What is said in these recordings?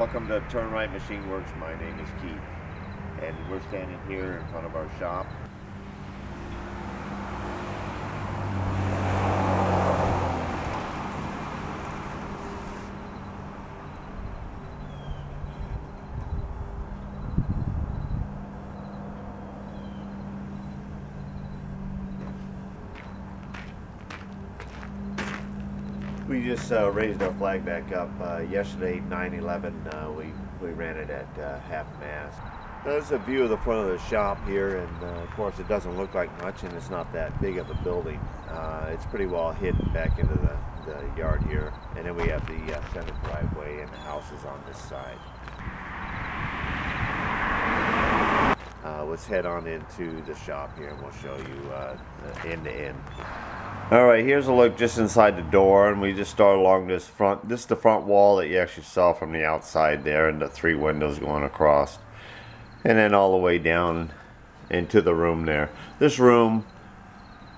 Welcome to Wright Machine Works. My name is Keith, and we're standing here in front of our shop. We just raised our flag back up yesterday, 9/11. We ran it at half mast. There's a view of the front of the shop here, and of course it doesn't look like much, and it's not that big of a building. It's pretty well hidden back into the yard here, and then we have the center driveway and the houses on this side. Let's head on into the shop here, and we'll show you end to end. Alright, here's a look just inside the door, and we just start along this front. This is the front wall that you actually saw from the outside there, and the 3 windows going across. And then all the way down into the room there. This room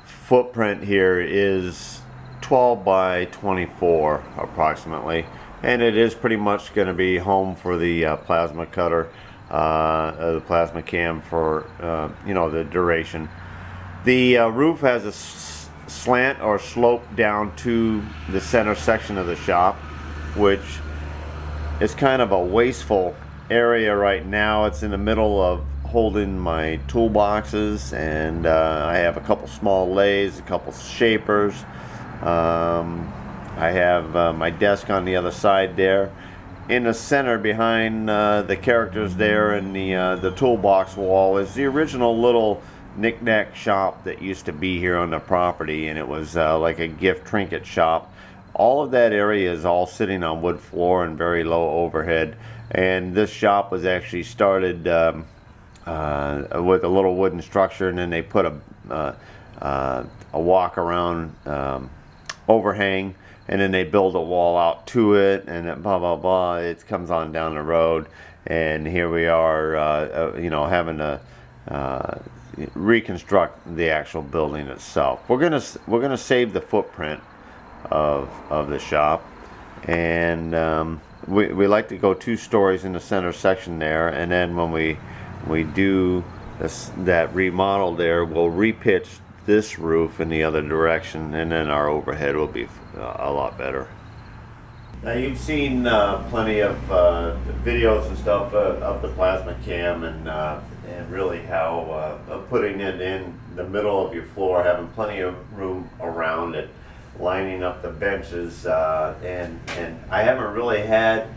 footprint here is 12 by 24 approximately. And it is pretty much going to be home for the plasma cutter, the plasma cam for, you know, the duration. The roof has a slant or slope down to the center section of the shop, which is kind of a wasteful area right now. It's in the middle of holding my toolboxes, and I have a couple small lathes, a couple shapers. I have my desk on the other side there. In the center behind the characters there and the toolbox wall is the original little knick-knack shop that used to be here on the property, and it was like a gift trinket shop. All of that area is all sitting on wood floor and very low overhead, and this shop was actually started with a little wooden structure, and then they put a walk around overhang, and then they build a wall out to it, and then blah blah blah. It comes on down the road, and here we are, you know, having to reconstruct the actual building itself. We're gonna save the footprint of the shop, and we like to go 2 stories in the center section there, and then when we do that remodel there, we'll repitch this roof in the other direction, and then our overhead will be a lot better. Now, you've seen plenty of videos and stuff of the plasma cam, and really how putting it in the middle of your floor, having plenty of room around it, lining up the benches, and I haven't really had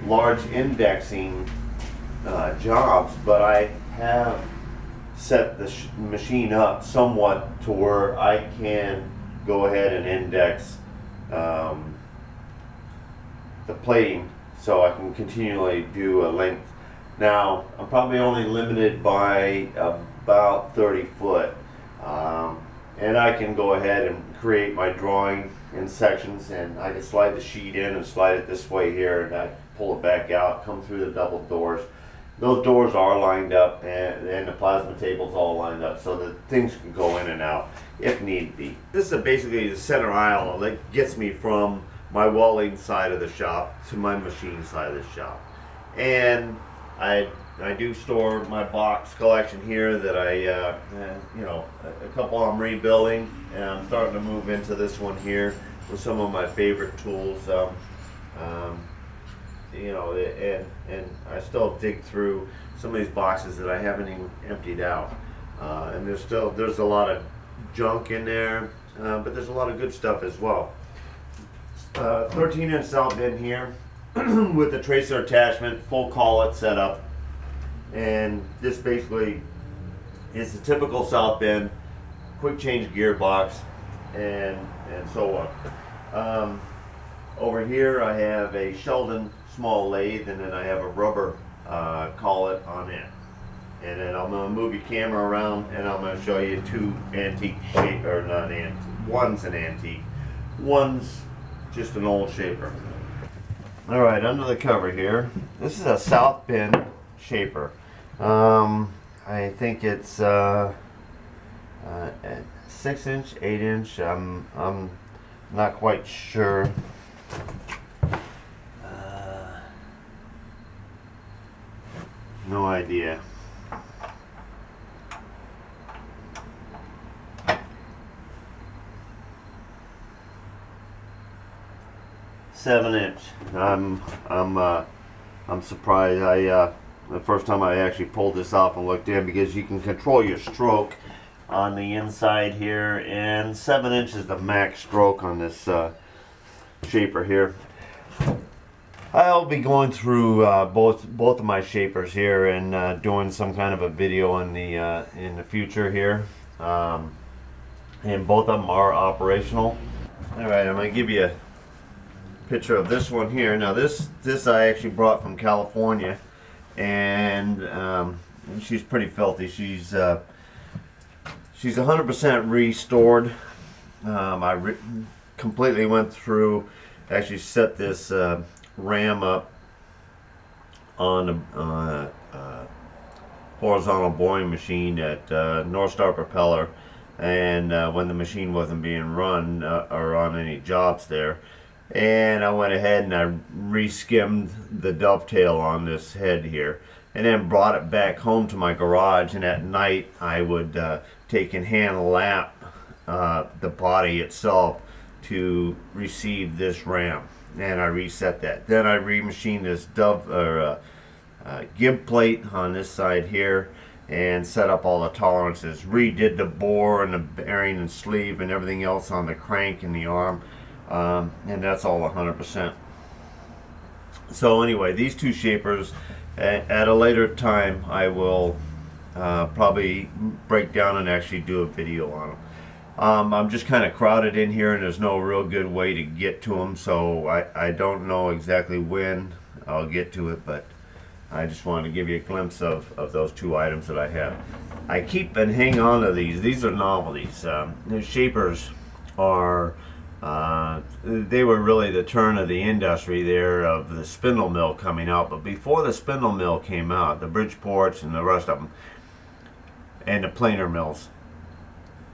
large indexing jobs, but I have set the machine up somewhat to where I can go ahead and index the plating, so I can continually do a length. Now, I'm probably only limited by about 30 foot, and I can go ahead and create my drawing in sections, and I can slide the sheet in and slide it this way here, and I pull it back out, come through the double doors. Those doors are lined up, and the plasma table's all lined up, so that things can go in and out if need be. This is basically the center aisle that gets me from my welding side of the shop to my machine side of the shop. And I do store my box collection here that you know, a couple I'm rebuilding, and I'm starting to move into this one here with some of my favorite tools. You know, and I still dig through some of these boxes that I haven't even emptied out, and there's a lot of junk in there, but there's a lot of good stuff as well. 13-inch south bin here with the tracer attachment, full collet setup, and this basically is the typical south bin, quick change gearbox, and so on. Over here I have a Sheldon small lathe, and then I have a rubber collet on it. And then I'm going to move your camera around, and I'm going to show you 2 antique shape, or not antique. One's an antique, one's just an old shaper. All right, under the cover here, this is a south bin shaper. I think it's 6-inch, 8-inch. I'm not quite sure. idea. "7" I'm surprised. The first time I actually pulled this off and looked in, because you can control your stroke on the inside here, and 7" is the max stroke on this shaper here. I'll be going through both of my shapers here and doing some kind of a video in the future here, and both of them are operational. All right, I'm going to give you a picture of this one here. Now this I actually brought from California, and she's pretty filthy. She's 100% restored. I completely went through, actually set this ram up on a horizontal boring machine at North Star Propeller, and when the machine wasn't being run or on any jobs there, and I went ahead and I re-skimmed the dovetail on this head here, and then brought it back home to my garage, and at night I would take and hand lap the body itself to receive this ram, and I reset that. Then I remachined this gib plate on this side here and set up all the tolerances, redid the bore and the bearing and sleeve and everything else on the crank and the arm, and that's all 100%. So anyway, these two shapers, at a later time I will probably break down and actually do a video on them. I'm just kind of crowded in here, and there's no real good way to get to them, so I don't know exactly when I'll get to it, but I just wanted to give you a glimpse of those two items that I have. I keep and hang on to these. These are novelties. The shapers are, they were really the turn of the industry there, of the spindle mill coming out. But before the spindle mill came out, the Bridgeports and the rest of them, and the planer mills,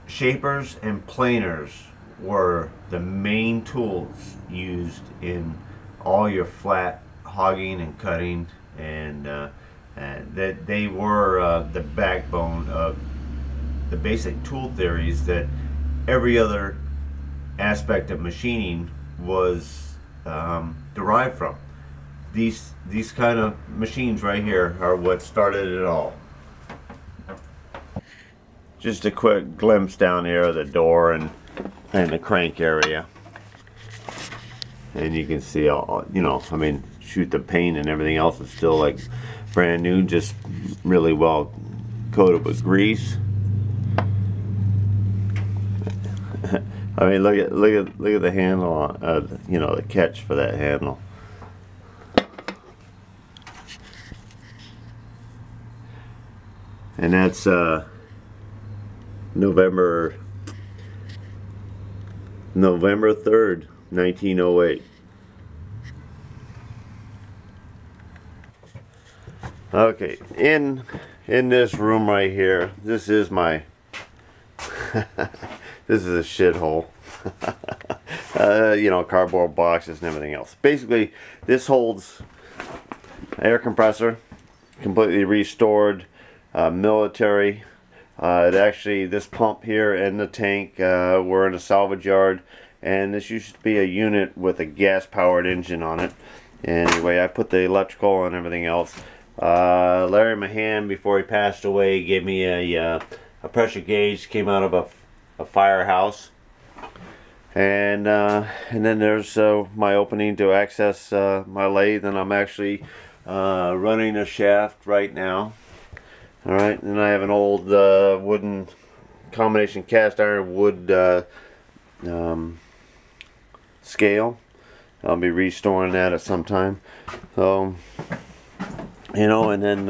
shapers and planers were the main tools used in all your flat hogging and cutting, and that they were the backbone of the basic tool theories that every other aspect of machining was derived from. These kind of machines right here are what started it all. Just a quick glimpse down here of the door and the crank area, and you can see all, you know, I mean, shoot, the paint and everything else is still like brand new, just really well coated with grease. I mean, look at the handle, you know, the catch for that handle. And that's November 3rd, 1908. Okay, in this room right here, this is my this is a shithole. You know, cardboard boxes and everything else. Basically, this holds air compressor, completely restored, military. It actually, this pump here and the tank were in a salvage yard, and this used to be a unit with a gas-powered engine on it. Anyway, I put the electrical and everything else. Larry Mahan, before he passed away, gave me a pressure gauge, came out of a firehouse, and then there's my opening to access my lathe, and I'm actually running a shaft right now. Alright, and I have an old wooden combination cast iron wood scale. I'll be restoring that at some time. So, you know, and then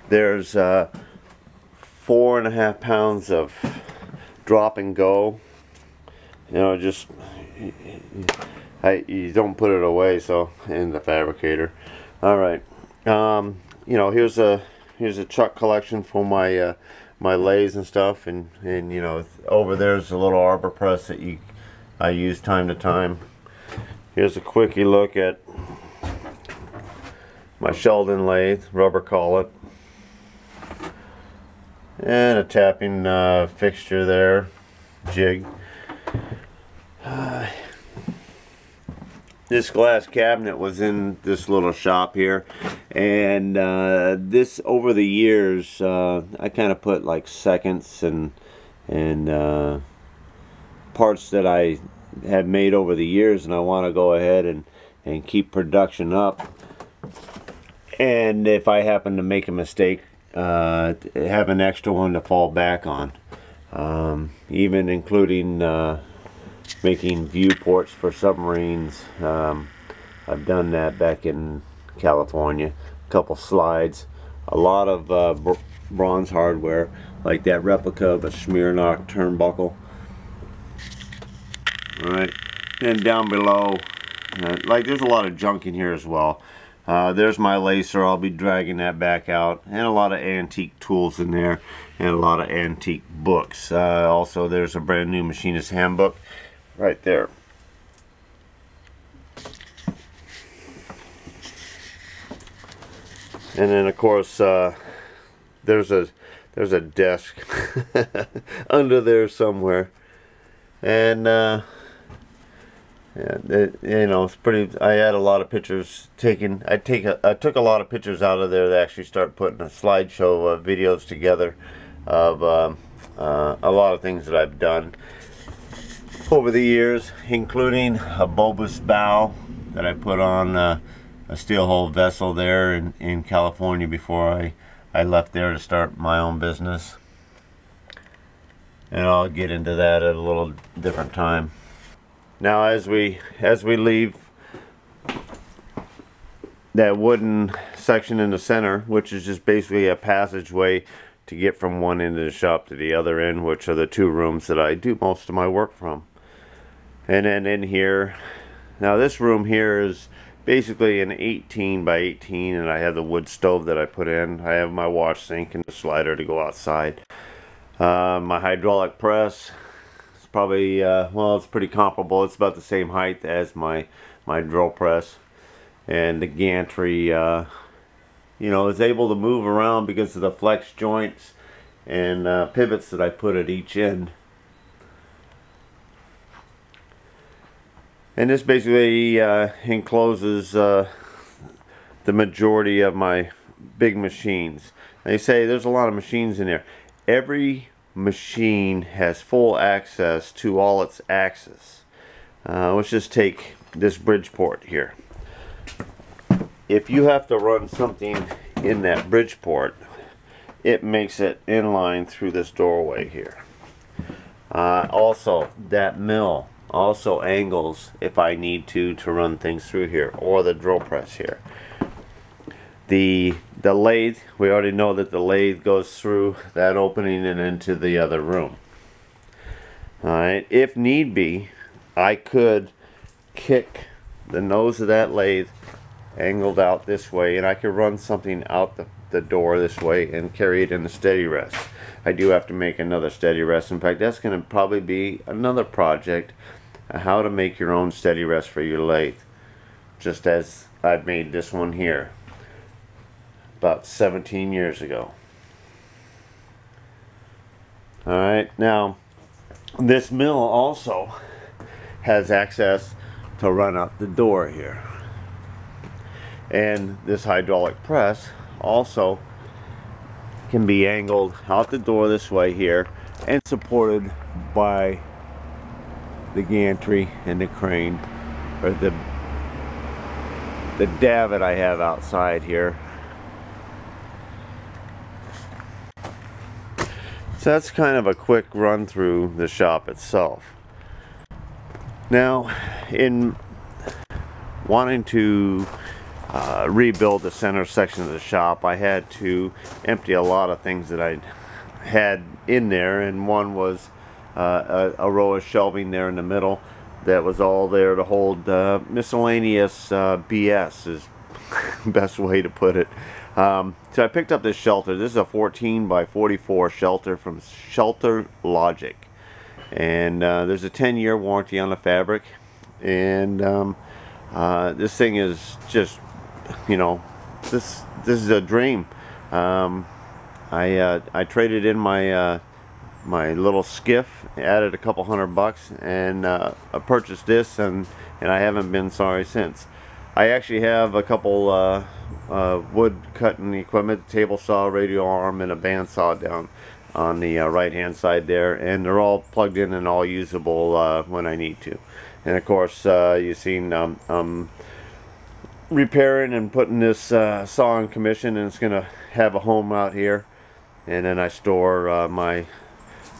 there's 4.5 pounds of drop and go. You know, just you don't put it away, so in the fabricator. All right, you know, here's a chuck collection for my my lathes and stuff, and you know, over there's a little arbor press that I use time to time. Here's a quickie look at my Sheldon lathe, rubber collet, and a tapping fixture there, jig. This glass cabinet was in this little shop here, and this, over the years, I kind of put like seconds and parts that I have made over the years, and I want to go ahead and keep production up. And if I happen to make a mistake, have an extra one to fall back on, even including making viewports for submarines. I've done that back in California. A couple slides, a lot of bronze hardware, like that replica of a Smirnoff turnbuckle. Alright, and down below, like, there's a lot of junk in here as well. There's my lacer. I'll be dragging that back out, and a lot of antique tools in there, and a lot of antique books. Also, there's a brand new machinist handbook right there. And then, of course, there's a desk under there somewhere, and you know, it's pretty. I had a lot of pictures taken. I took a lot of pictures out of there to actually start putting a slideshow of videos together of a lot of things that I've done over the years, including a bulbous bow that I put on a steel hull vessel there in California before I left there to start my own business. And I'll get into that at a little different time. Now, as we leave that wooden section in the center, which is just basically a passageway to get from one end of the shop to the other end, which are the two rooms that I do most of my work from. And then in here, now this room here is basically an 18 by 18, and I have the wood stove that I put in. I have my wash sink and the slider to go outside. My hydraulic press, it's probably, well, it's pretty comparable. It's about the same height as my drill press. And the gantry, you know, is able to move around because of the flex joints and pivots that I put at each end. And this basically encloses the majority of my big machines. They say there's a lot of machines in there. Every machine has full access to all its axes. Let's just take this Bridgeport here. If you have to run something in that Bridgeport, it makes it inline through this doorway here. Also, that mill also angles if I need to run things through here, or the drill press here. The lathe, we already know that the lathe goes through that opening and into the other room. Alright, if need be, I could kick the nose of that lathe angled out this way, and I could run something out the door this way and carry it in the steady rest. I do have to make another steady rest. In fact, that's going to probably be another project, how to make your own steady rest for your lathe, just as I've made this one here about 17 years ago. Alright, now this mill also has access to run out the door here, and this hydraulic press also can be angled out the door this way here and supported by the gantry and the crane, or the davit I have outside here. So that's kind of a quick run through the shop itself. Now, in wanting to rebuild the center section of the shop, I had to empty a lot of things that I had in there, and one was a row of shelving there in the middle that was all there to hold miscellaneous BS, is best way to put it. So I picked up this shelter. This is a 14 by 44 shelter from Shelter Logic, and there's a 10-year warranty on the fabric, and this thing is just, you know, this is a dream. I traded in my my little skiff, added a couple $100, and I purchased this, and I haven't been sorry since. I actually have a couple wood cutting equipment, table saw, radial arm, and a bandsaw down on the right hand side there, and they're all plugged in and all usable when I need to. And of course, you've seen repairing and putting this saw in commission, and it's gonna have a home out here. And then I store my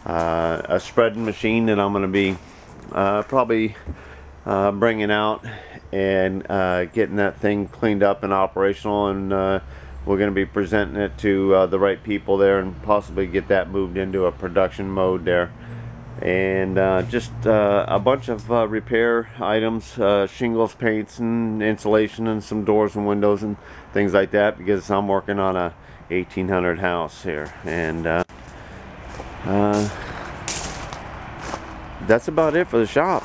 a spreading machine that I'm gonna be probably bringing out and getting that thing cleaned up and operational, and we're going to be presenting it to the right people there, and possibly get that moved into a production mode there. And just a bunch of repair items, shingles, paints, and insulation, and some doors and windows and things like that, because I'm working on a 1800 house here. And that's about it for the shop.